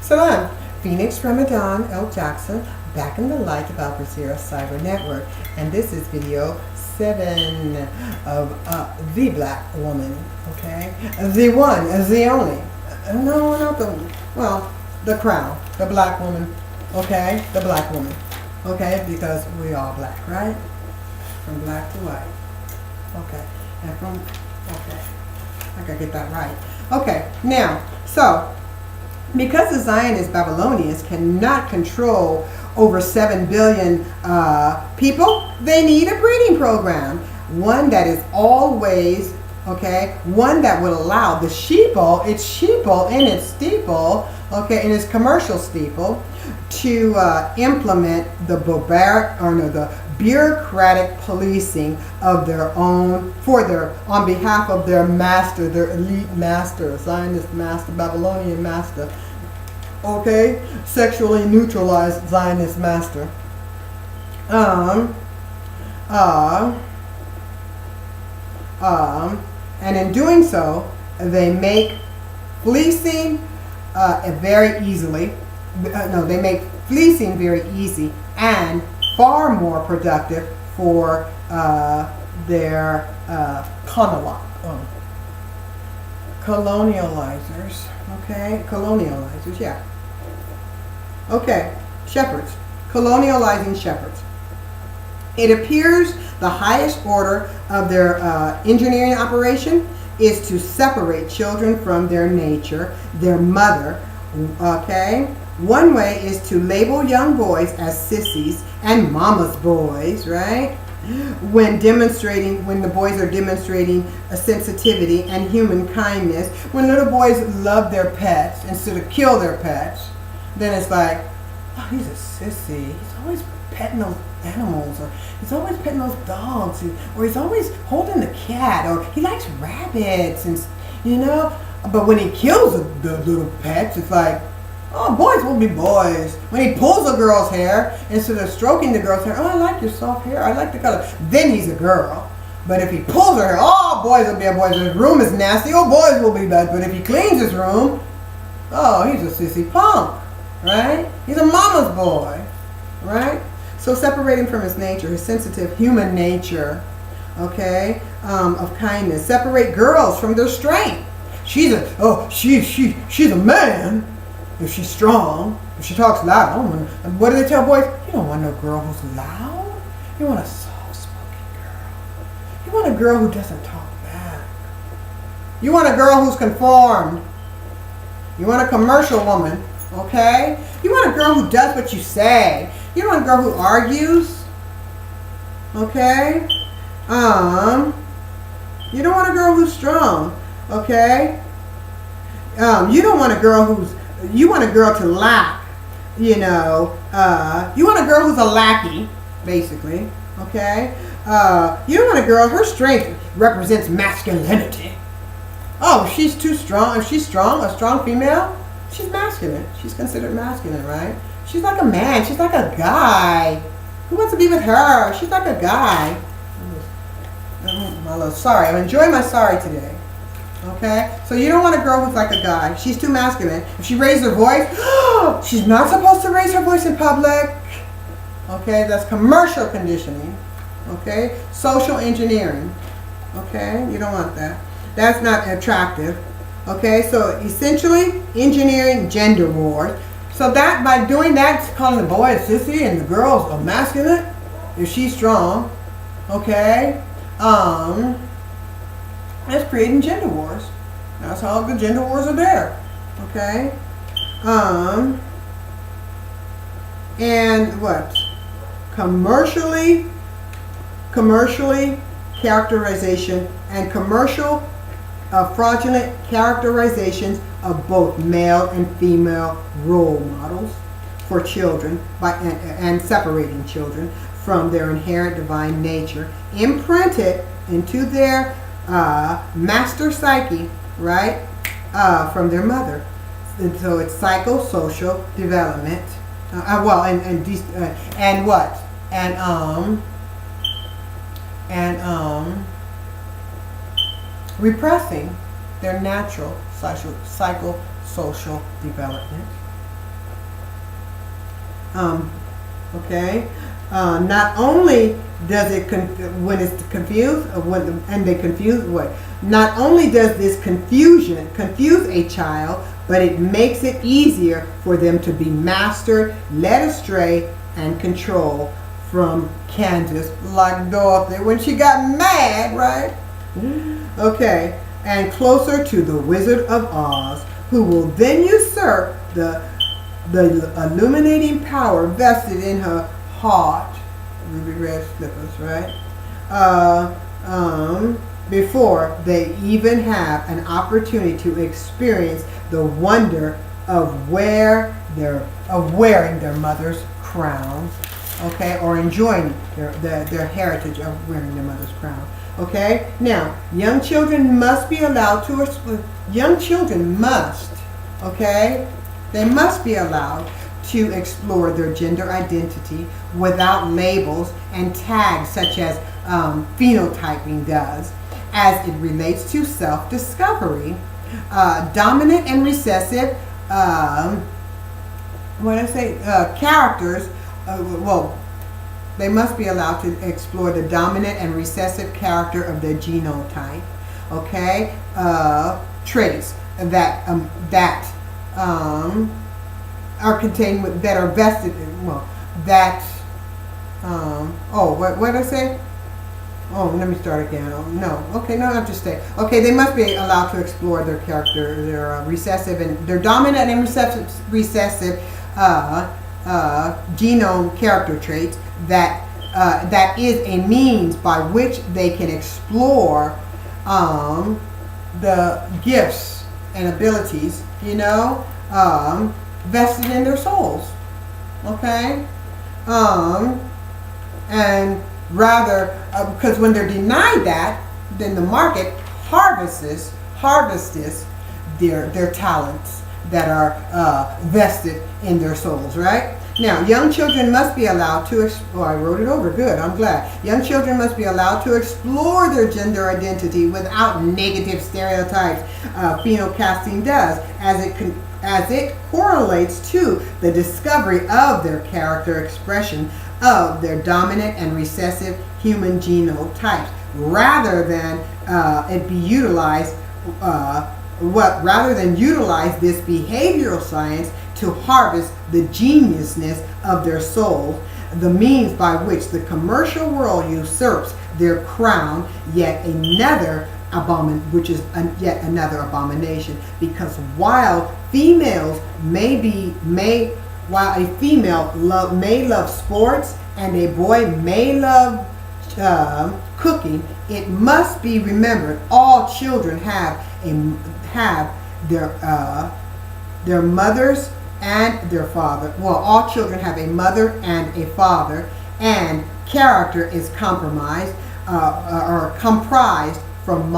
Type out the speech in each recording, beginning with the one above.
Salam, Phoenix Ramadan L. Jackson, back in the light about Brazeera Cyber Network, and this is video 7 of the black woman, okay? The one, the only. No, not the, well, the crown, the black woman, okay? The black woman, okay? Because we all black, right? From black to white, okay? And from, okay, I gotta get that right. Okay, now, so, because the Zionist Babylonians cannot control over 7 billion people, they need a breeding program. One that is always, okay, one that would allow the sheeple, its sheeple in its steeple, okay, in its commercial steeple, to implement the bureaucratic policing of their own, on behalf of their master, their elite master, Zionist master, Babylonian master, okay, sexually neutralized Zionist master. And in doing so, they make fleecing very easily. They make fleecing very easy and far more productive for their colonializers. Okay, colonializers, yeah. Okay, shepherds, colonializing shepherds. It appears the highest order of their engineering operation is to separate children from their nature, their mother, okay? One way is to label young boys as sissies and mama's boys, right? When the boys are demonstrating a sensitivity and human kindness, when little boys love their pets instead of kill their pets, then it's like, oh, he's a sissy. He's always petting those animals, or he's always petting those dogs, or he's always holding the cat, or he likes rabbits, and you know. But when he kills the little pets, it's like, oh, boys will be boys. When he pulls a girl's hair, instead of stroking the girl's hair, oh, I like your soft hair, I like the color, then he's a girl. But if he pulls her hair, oh, boys will be a boy. If his room is nasty, oh, boys will be bad. But if he cleans his room, oh, he's a sissy punk, right? He's a mama's boy, right? So separate him from his nature, his sensitive human nature, okay, of kindness. Separate girls from their strength. She's a man. If she's strong, if she talks loud, what do they tell boys? You don't want no girl who's loud. You want a soft-spoken girl. You want a girl who doesn't talk back. You want a girl who's conformed. You want a commercial woman, okay? You want a girl who does what you say. You don't want a girl who argues, okay? You don't want a girl who's strong, okay? You don't want a girl you want a girl to lack, you know, you want a girl who's a lackey, basically, okay? You don't want a girl, her strength represents masculinity. Oh, she's too strong. If she's strong, a strong female, she's masculine. She's considered masculine, right? She's like a man. She's like a guy. Who wants to be with her? She's like a guy. Sorry, I'm enjoying my sorry today. Okay? So you don't want a girl who's like a guy. She's too masculine. If she raises her voice, she's not supposed to raise her voice in public. Okay? That's commercial conditioning. Okay? Social engineering. Okay? You don't want that. That's not attractive. Okay? So essentially, engineering gender wars. So that, by doing that, calling the boy a sissy and the girl's a masculine, if she's strong, okay? That's creating gender wars. That's how the gender wars are there, okay? And what? Commercially characterization and commercial fraudulent characterizations of both male and female role models for children and separating children from their inherent divine nature, imprinted into their master psyche, right, from their mother. And so it's psychosocial development. Repressing their natural psychosocial development. Um, okay. Not only does it when it's confused, and they confuse what? Not only does this confusion confuse a child, but it makes it easier for them to be mastered, led astray, and controlled from Kansas, like Dorothy when she got mad, right? Okay, and closer to the Wizard of Oz, who will then usurp the illuminating power vested in her heart, ruby red slippers, right? Before they even have an opportunity to experience the wonder of wearing their mother's crown, okay, or enjoying their heritage of wearing their mother's crown. Okay. Now, young children must be allowed to. Young children must, okay, they must be allowed to explore their gender identity without labels and tags such as phenotyping does, as it relates to self-discovery. Dominant and recessive, characters, they must be allowed to explore the dominant and recessive character of their genotype, okay? Traits that are contained that are vested in, what did I say? Oh, let me start again. Oh, no. Okay, no, I'm just saying. Okay, they must be allowed to explore their character, their recessive and their dominant and recessive genome character traits that is a means by which they can explore the gifts and abilities, vested in their souls. Okay? And rather, because when they're denied that, then the market harvests their talents that are vested in their souls, right? Now, young children must be allowed to explore, I wrote it over, good, I'm glad. Young children must be allowed to explore their gender identity without negative stereotypes. Phenocasting does, as it correlates to the discovery of their character expression of their dominant and recessive human genotypes, rather than it be utilized rather than utilize this behavioral science to harvest the geniusness of their souls, the means by which the commercial world usurps their crown, yet another abomination. Because while females while a female may love sports and a boy may love cooking, it must be remembered all children have their mothers and their father. Well, all children have a mother and a father, and character is comprised from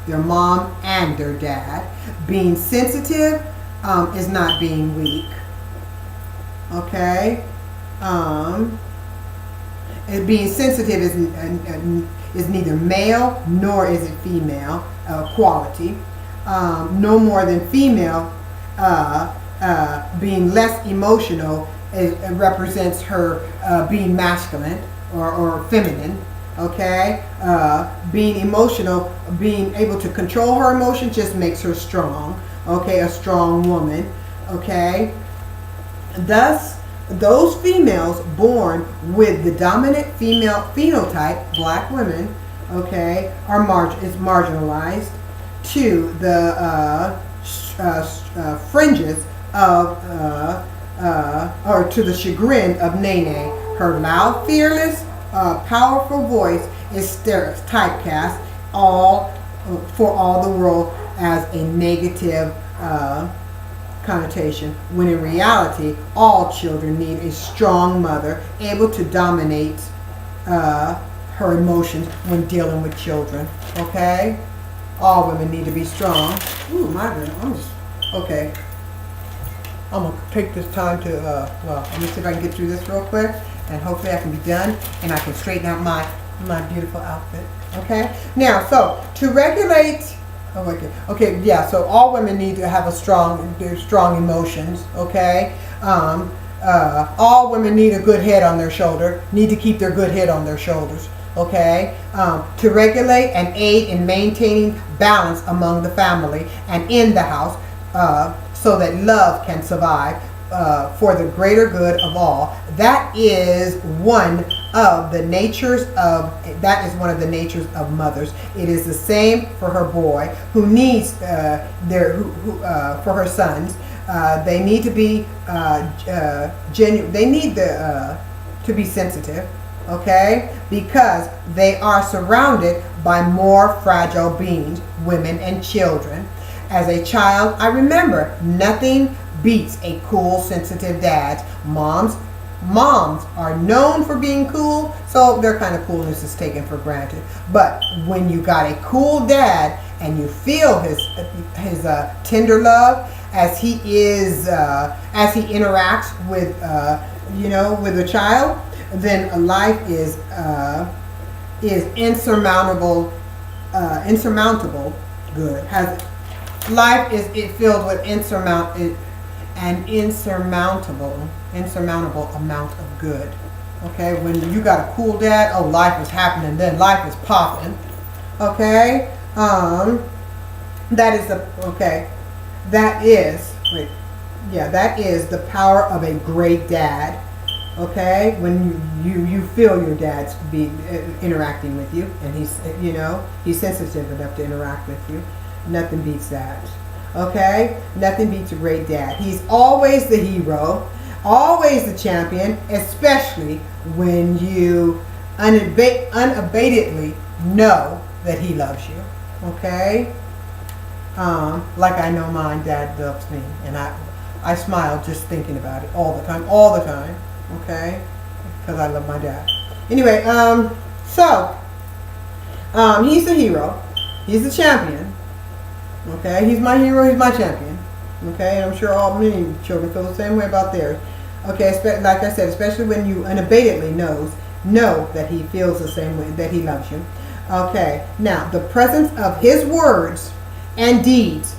their mom and their dad. Being sensitive is not being weak. Okay? Being sensitive is neither male nor is it female quality. No more than female being less emotional represents her being masculine or feminine. Okay? Being emotional, being able to control her emotions just makes her strong. Okay? A strong woman. Okay? Thus, those females born with the dominant female phenotype, black women, okay, is marginalized to the fringes of, or to the chagrin of Nene. Her loud, fearless, powerful voice is typecast for all the world as a negative connotation, when in reality all children need a strong mother able to dominate her emotions when dealing with children. Okay? All women need to be strong. Ooh, my goodness. Okay. I'm going to take this time to, let me see if I can get through this real quick, and hopefully I can be done, and I can straighten out my beautiful outfit. Okay? Now, so, to regulate, so all women need to have strong emotions, okay? all women need a good head on their shoulder, need to keep their good head on their shoulders. Okay, to regulate and aid in maintaining balance among the family and in the house, so that love can survive for the greater good of all. That is one of the natures of mothers. It is the same for her boy who needs for her sons. They need to be genuine. They need to be sensitive. Okay, because they are surrounded by more fragile beings, women and children. As a child, I remember nothing beats a cool, sensitive dad. Moms are known for being cool, so their kind of coolness is taken for granted. But when you got a cool dad and you feel his tender love as he interacts with with a child, then life is insurmountable good. Life is filled with insurmountable amount of good. Okay, when you got a cool dad, oh, life is happening. Then life is popping. Okay, that is the power of a great dad. Okay, when you feel your dad's interacting with you, and he's sensitive enough to interact with you. Nothing beats that. Okay, nothing beats a great dad. He's always the hero, always the champion, especially when you unabatedly know that he loves you. Okay, like I know my dad loves me, and I smile just thinking about it all the time. Okay, because I love my dad. Anyway, he's the hero. He's the champion. Okay, he's my hero. He's my champion. Okay, and I'm sure many children feel the same way about theirs. Okay, like I said, especially when you unabatedly know that he feels the same way, that he loves you. Okay, now the presence of his words and deeds.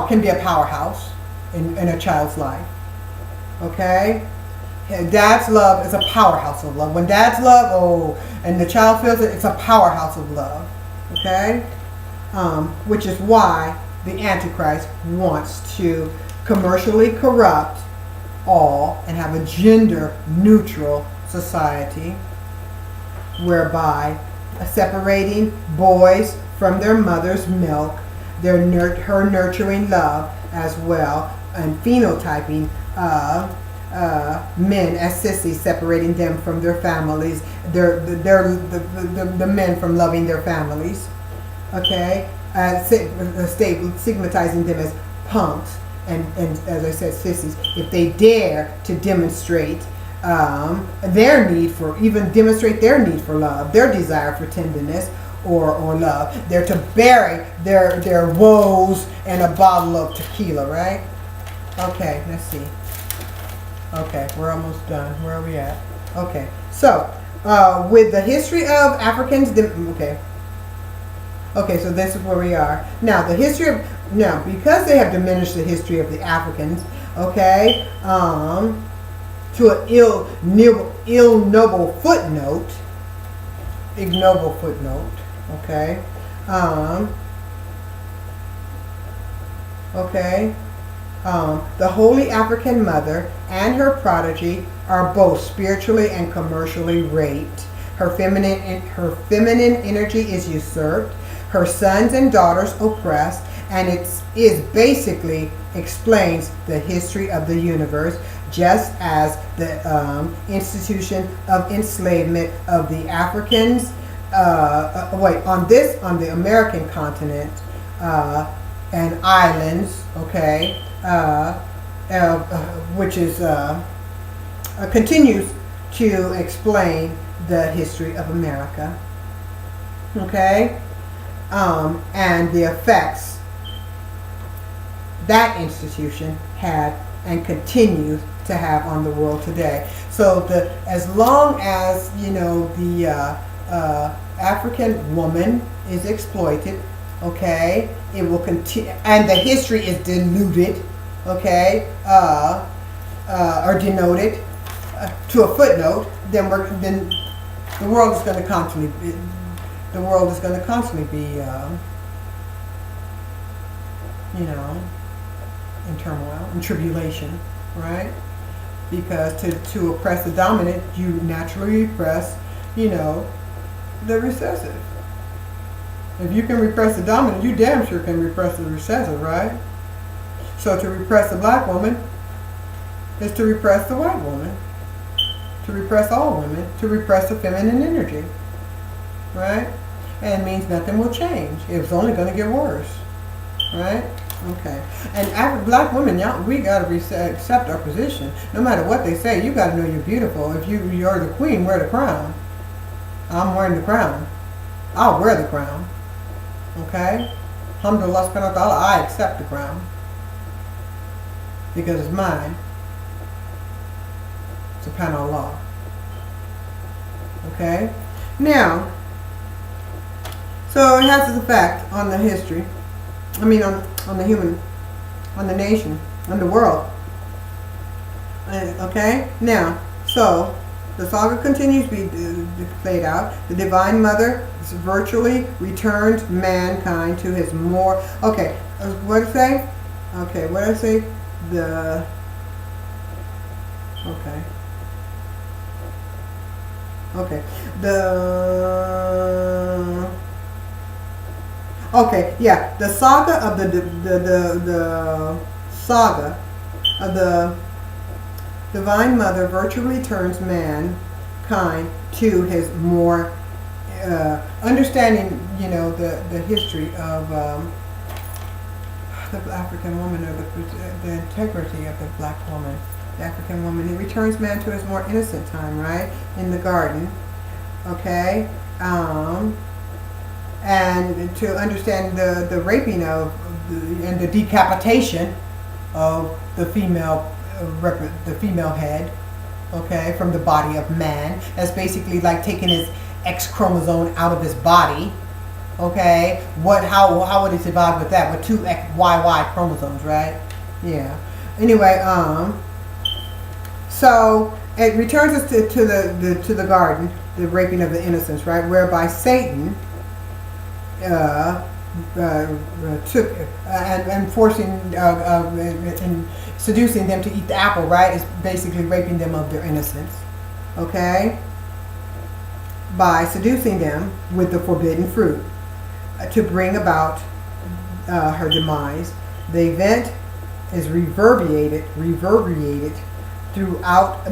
Can be a powerhouse in a child's life. Okay, dad's love is a powerhouse of love. When dad's love, and the child feels it, it's a powerhouse of love. Okay, which is why the Antichrist wants to commercially corrupt all and have a gender neutral society, whereby separating boys from their mother's milk, her nurturing love as well, and phenotyping men as sissies, separating them from their families, the men from loving their families. Okay, stigmatizing them as punks, and as I said, sissies, if they dare to demonstrate their need for love, their desire for tenderness or love. They're to bury their woes in a bottle of tequila, right? Okay, let's see. Okay, we're almost done. Where are we at? Okay, so with the history of Africans, okay, so this is where we are. Now, because they have diminished the history of the Africans, okay, to an ignoble footnote, okay, the Holy African Mother and her prodigy are both spiritually and commercially raped. Her feminine energy is usurped. Her sons and daughters oppressed, and it basically explains the history of the universe, just as the institution of enslavement of the Africans on the American continent and islands, okay, which is continues to explain the history of America, okay, and the effects that institution had and continues to have on the world today. So as long as the African woman is exploited, Okay, it will continue, and the history is diluted. Okay, or denoted to a footnote. Then the world is going to constantly be, you know, in turmoil, in tribulation, right? Because to oppress the dominant, you naturally repress, you know, the recessive. If you can repress the dominant, you damn sure can repress the recessive, right? So to repress the black woman is to repress the white woman, to repress all women, to repress the feminine energy, right? And it means nothing will change. It's only going to get worse, right? Okay. And black women, y'all, we got to accept our position. No matter what they say, you got to know you're beautiful. If you're the queen, wear the crown. I'm wearing the crown. I'll wear the crown. Okay? Alhamdulillah subhanahu wa ta'ala, I accept the crown. Because it's mine. Subhanallah. Okay? Now, so it has its effect on the history. I mean, on the human, on the nation, on the world. Okay? Now, so, the saga continues to be played out. The Divine Mother virtually returns mankind to his more... Okay, what did I say? Okay, what did I say? The... Okay. Okay. Okay, yeah, the saga of the saga of the Divine Mother virtually returns mankind to his more understanding, you know, the history of the African woman, or the integrity of the black woman, the African woman. It returns man to his more innocent time, right, in the garden. Okay. And to understand the raping of and the decapitation of the female head, okay, from the body of man. That's basically like taking his X chromosome out of his body. Okay, how would he survive with that? With two XYY chromosomes, right? Yeah. Anyway, so it returns us to the garden, the raping of the innocents, right, whereby Satan took and forcing and seducing them to eat the apple, right, is basically raping them of their innocence, okay, by seducing them with the forbidden fruit to bring about her demise. The event is reverberated throughout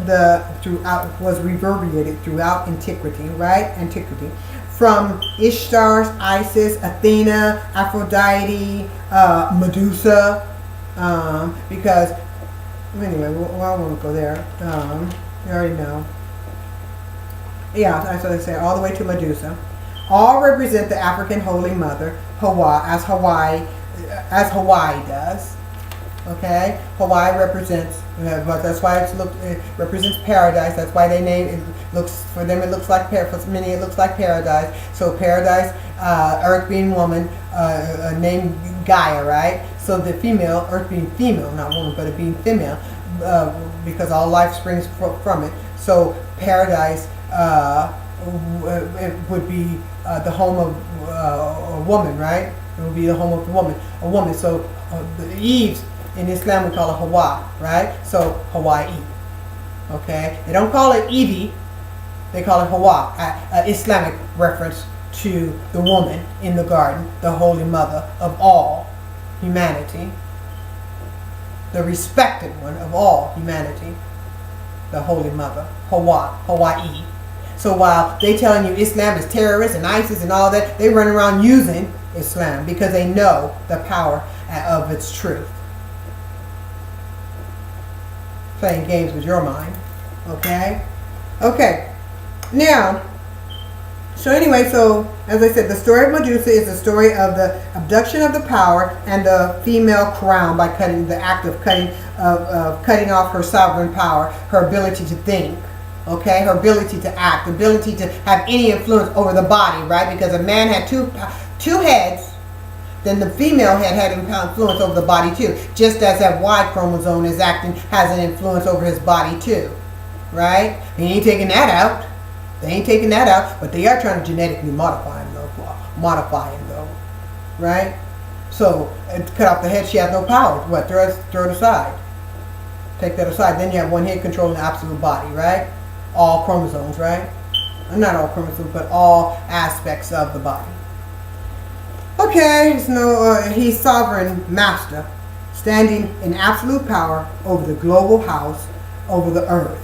antiquity, right? Antiquity. From Ishtar's, Isis, Athena, Aphrodite, Medusa, because, anyway, I won't go there. You already know. Yeah, that's what I say, all the way to Medusa. All represent the African Holy Mother, Hawaii, as Hawaii does. Okay, Hawaii represents, but that's why it represents paradise. That's why they name it. Looks for them, it looks like paradise. For many, it looks like paradise. So paradise, Earth being woman, named Gaia, right? So the female, Earth being female, not woman, but it being female, because all life springs from it. So paradise it would be the home of a woman, right? It would be the home of a woman. So the Eve's in Islam we call it Hawa, right? So Hawaii. Okay, they don't call it Evie, they call it Hawa, Islamic reference to the woman in the garden, the Holy Mother of all humanity, the respected one of all humanity, the Holy Mother, Hawaii. So while they telling you Islam is terrorist and ISIS and all that, they run around using Islam because they know the power of its truth. Playing games with your mind. Okay? Okay. Now, so anyway, so as I said, the story of Medusa is the story of the abduction of the power and the female crown by the act of cutting off her sovereign power, her ability to think. Okay, her ability to act, the ability to have any influence over the body, right? Because a man had two heads, then the female had influence over the body too. Just as that Y chromosome has an influence over his body too, right? He ain't taking that out. They ain't taking that out, but they are trying to genetically modify him though, right? So to cut off the head, she has no power. What? Throw it aside. Take that aside. Then you have one head controlling the absolute body, right? All chromosomes, right? Not all chromosomes, but all aspects of the body. Okay, he's sovereign master, standing in absolute power over the global house, over the earth.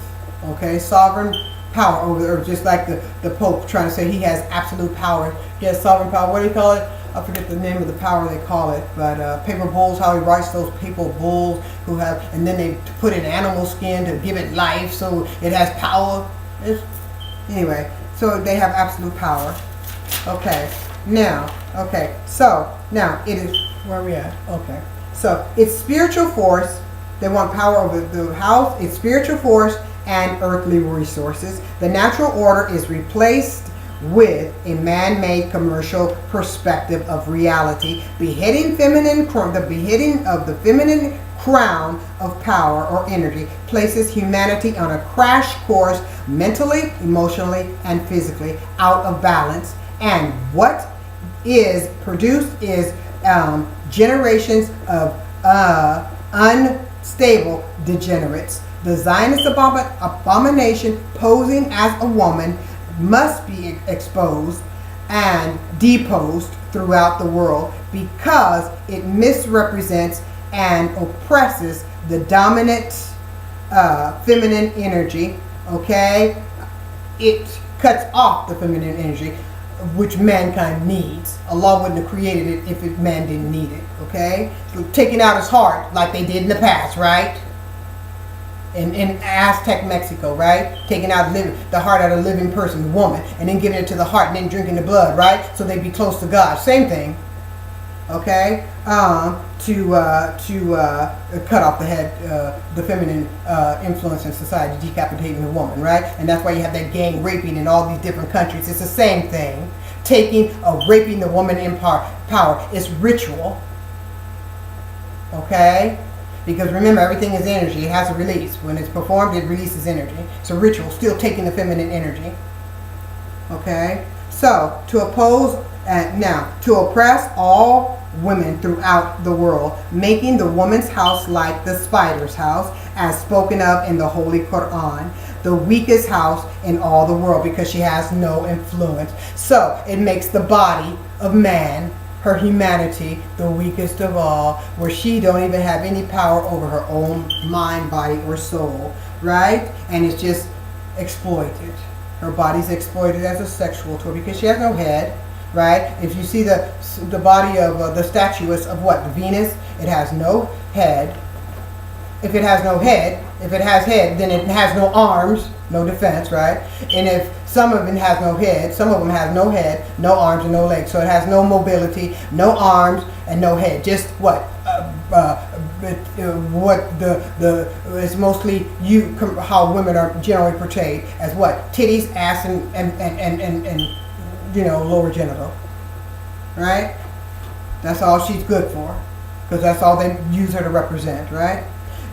Okay, sovereign power over the earth, just like the Pope trying to say he has absolute power. He has sovereign power. What do you call it? I forget the name of the power they call it, but paper bulls, how he writes those paper bulls who have, and then they put in animal skin to give it life so it has power. Anyway, so they have absolute power. Okay, so now it is, where are we at? Okay, so it's spiritual force. They want power over the house. It's spiritual force and earthly resources. The natural order is replaced with a man-made commercial perspective of reality, beheading the beheading of the feminine crown of power or energy places humanity on a crash course, mentally, emotionally, and physically out of balance. And what is produced is generations of unstable degenerates. The Zionist abomination posing as a woman must be exposed and deposed throughout the world because it misrepresents and oppresses the dominant feminine energy. Okay, it cuts off the feminine energy which mankind needs. Allah wouldn't have created it if man didn't need it. Okay, so taking out his heart like they did in the past, right? In Aztec Mexico, right? Taking out the heart out of a living person, woman, and then giving it to the heart and then drinking the blood, right? So they'd be close to God. Same thing. Okay? To cut off the head, the feminine influence in society, decapitating the woman, right? And that's why you have that gang raping in all these different countries. It's the same thing. Raping the woman in power. It's ritual. Okay? Because remember, everything is energy. It has a release. When it's performed, it releases energy. It's a ritual, still taking the feminine energy. Okay? So, to oppress all women throughout the world, making the woman's house like the spider's house, as spoken of in the Holy Quran, the weakest house in all the world because she has no influence. So, it makes the body of man, her humanity, the weakest of all, where she don't even have any power over her own mind, body, or soul, right? And it's just exploited. Her body's exploited as a sexual toy because she has no head, right? If you see the body of the statues of what? Venus, it has no head. If it has head, then it has no arms, no defense, right? And if some of it has no head, some of them has no head, no arms, and no legs. So it has no mobility, no arms, and no head. Just what? It's mostly how women are generally portrayed as what? Titties, ass, and lower genital, right? That's all she's good for, because that's all they use her to represent, right?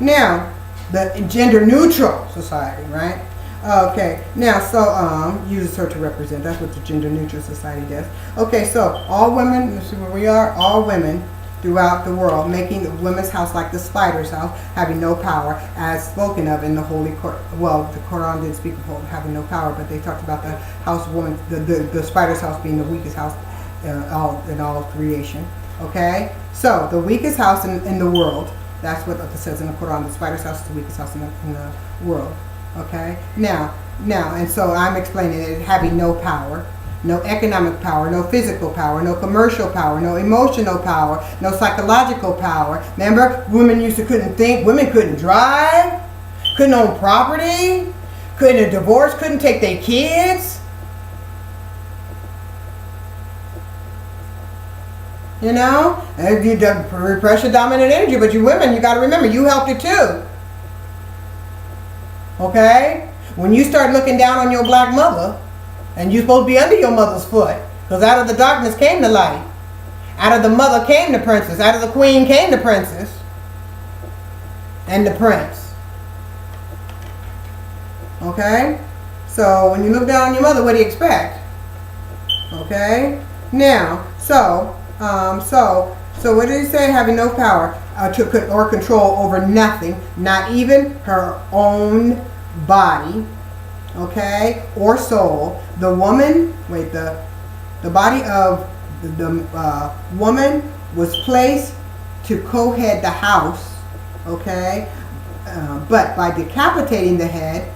Now, the gender neutral society, right? Okay, now, so, uses her to represent. That's what the gender neutral society does. Okay, so, all women, let's see where we are, all women throughout the world, making the women's house like the spider's house, having no power, as spoken of in the Holy Quran. Well, the Quran didn't speak of having no power, but they talked about the house woman, the spider's house being the weakest house in all creation. Okay, so, the weakest house in the world, that's what it says in the Quran. The spider's house is the weakest house in the world. Okay. Now, and so I'm explaining it having no power, no economic power, no physical power, no commercial power, no emotional power, no psychological power. Remember, women couldn't think, women couldn't drive, couldn't own property, couldn't divorce, couldn't take their kids. You know, and you repress your dominant energy, but you women, you got to remember, you helped it too. Okay? When you start looking down on your black mother, and you're supposed to be under your mother's foot, because out of the darkness came the light. Out of the mother came the princess. Out of the queen came the princess. And the prince. Okay? So when you look down on your mother, what do you expect? Okay? Now, so what did he say? Having no power or control over nothing, not even her own body, okay, or soul. The woman, the body of the woman was placed to co-head the house, okay, but by decapitating the head,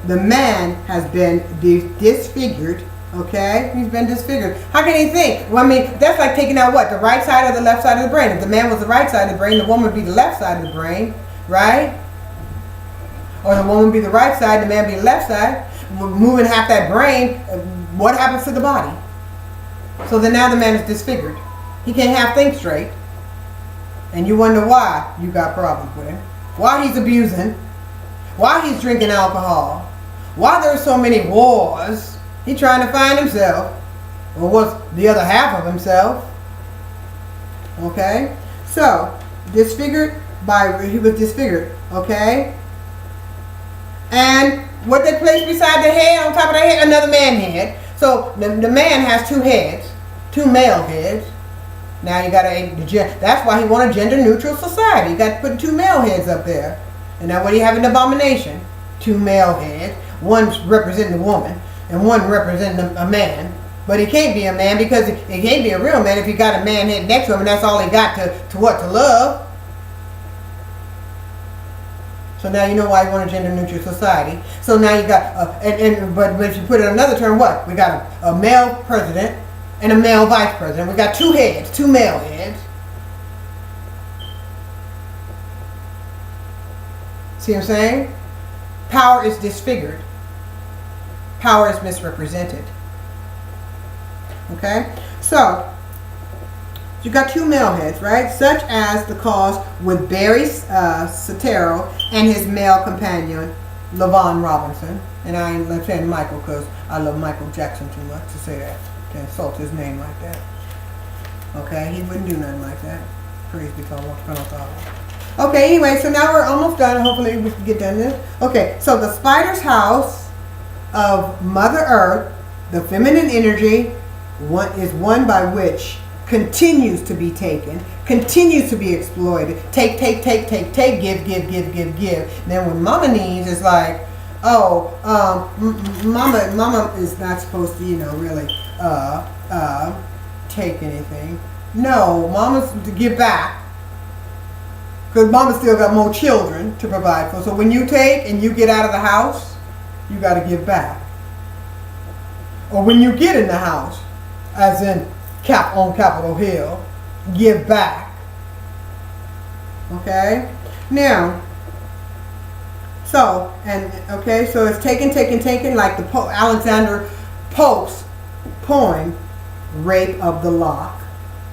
the man has been disfigured. Okay, he's been disfigured. How can he think? Well, I mean, that's like taking out what? The right side or the left side of the brain. If the man was the right side of the brain, the woman would be the left side of the brain, right? Or the woman would be the right side, the man would be the left side. Moving half that brain, what happens to the body? So then now the man is disfigured. He can't think straight. And you wonder why you got problems with him. Why he's abusing. Why he's drinking alcohol. Why there's so many wars. He's trying to find himself, or what's the other half of himself. Okay, so he was disfigured. Okay, and what they placed beside the head, on top of the head, another man head. So the man has two heads, two male heads. Now you got that's why he wanted a gender neutral society. You got to put two male heads up there, and now what do you have in abomination? Two male heads, one representing the woman. And one representing a man. But he can't be a man because he can't be a real man if he got a man head next to him and that's all he got to love. So now you know why you want a gender neutral society. So now you got, but if you put it in another term, what? We got a male president and a male vice president. We got two heads, two male heads. See what I'm saying? Power is disfigured. Power is misrepresented. Okay? So, you got two male heads, right? Such as the cause with Barry Soetoro and his male companion, LaVon Robinson. And I ain't saying Michael because I love Michael Jackson too much to say that. To insult his name like that. Okay? He wouldn't do nothing like that. Praise be to God. Okay, anyway, so now we're almost done. Hopefully we can get done this. Okay, so the spider's house of Mother Earth, the feminine energy, is one by which continues to be taken, continues to be exploited. Take, give. And then when mama needs, it's like, mama is not supposed to, really take anything. No, mama's to give back. Because mama still got more children to provide for. So when you take and you get out of the house, you got to give back. Or when you get in the house, as in on Capitol Hill, give back. Okay? Now, so it's taken like the Alexander Pope's poem, Rape of the Lock,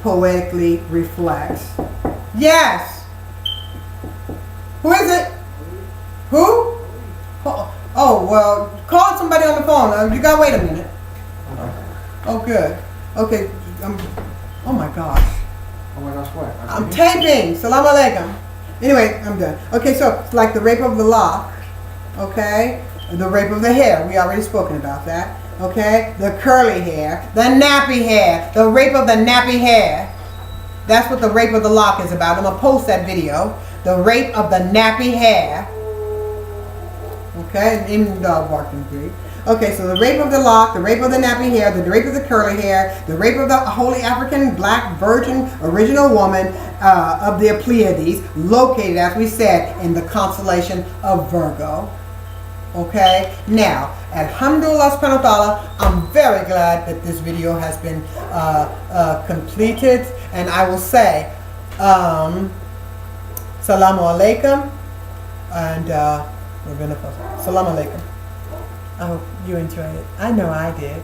poetically reflects. Yes! Who is it? Who? Oh, well, call somebody on the phone. You gotta wait a minute. Oh, good. Okay. Oh my gosh. Oh my gosh, what? I'm taping. Salam alaikum. Anyway, I'm done. Okay, so it's like the rape of the lock. Okay? The rape of the hair. We already spoken about that. Okay? The curly hair. The nappy hair. The rape of the nappy hair. That's what the rape of the lock is about. I'm going to post that video. The rape of the nappy hair. Okay? In the dog barking Greek. Okay, so the rape of the lock, the rape of the nappy hair, the rape of the curly hair, the rape of the holy African black virgin original woman of the Pleiades, located, as we said, in the constellation of Virgo. Okay, now, alhamdulillah subhanahu wa ta'ala, I'm very glad that this video has been completed, and I will say, salamu alaikum, and we're going to post salamu alaikum. I hope you enjoyed it. I know I did.